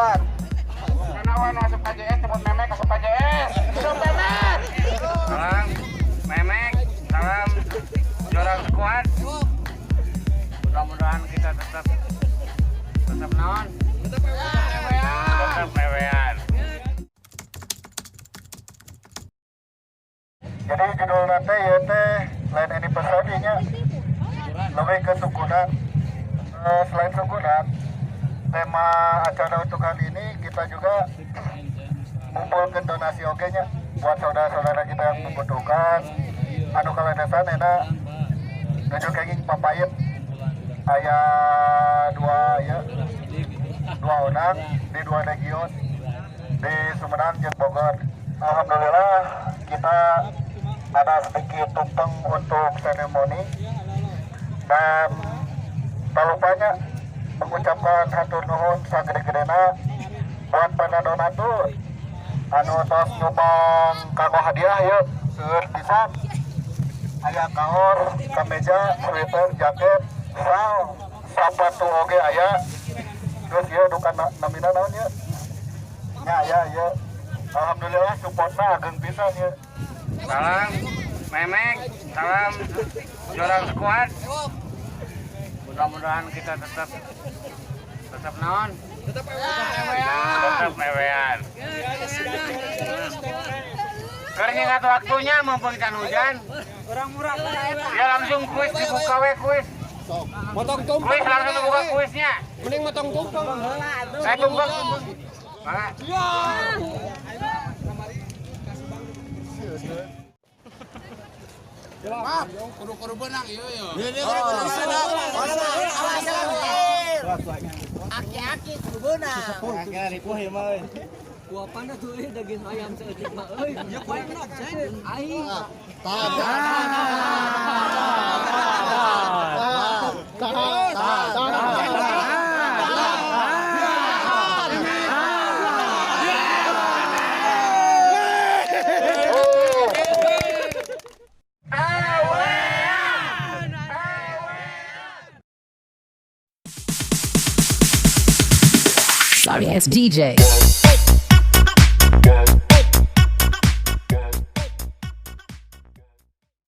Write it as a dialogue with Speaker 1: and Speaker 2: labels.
Speaker 1: squad.
Speaker 2: Nanawan masuk KJS, teman memek masuk KJS. Hidup memek.
Speaker 3: Salam memek, salam Jorang Squad. Mudah-mudahan kita tetap naon? Tetap mewean.
Speaker 1: Jadi judul nanti ya teh lain anniversary nya lebih ke sukunan. Selain sukunan, tema acara untuk kali ini kita juga mengumpulkan donasi oke nya buat saudara-saudara kita yang membutuhkan. Anu kaledesan enak nunjuk kenging papayet ayah dua orang di dua region di Sumedang dan Bogor. Alhamdulillah kita ada sedikit tumpeng untuk seremoni dan tak lupanya mengucapkan hatur nuhun sagede-gedena buat para donatur anu tos nyumbang kanggo hadiah yuk seueur pisan aya kaos, kameja, sweater, jaket, sal, sepatu oge aya terus ya duka namina naon ya nya aya ya alhamdulillah supportna ageng pisan ya.
Speaker 3: Salam memek, salam Jorang Squad. Mudah-mudahan kita tetap naon? Tetap mewean. Karena nggak waktunya mumpung kan hujan.
Speaker 2: Orang murah.
Speaker 3: Ya langsung kuis dibuka kuis.
Speaker 2: Motong tumpeng.
Speaker 3: Kuis langsung dibuka kuisnya.
Speaker 2: Mending motong tumpeng.
Speaker 3: Saya tumpeng. Mana?
Speaker 2: Maaf, kudu benang yo.
Speaker 4: Aki-aki kudu benang.
Speaker 5: Kuapan na tuh daging ayam seetik mah euy. Ya paling enak jen. Aing.
Speaker 6: Sorry ass DJ.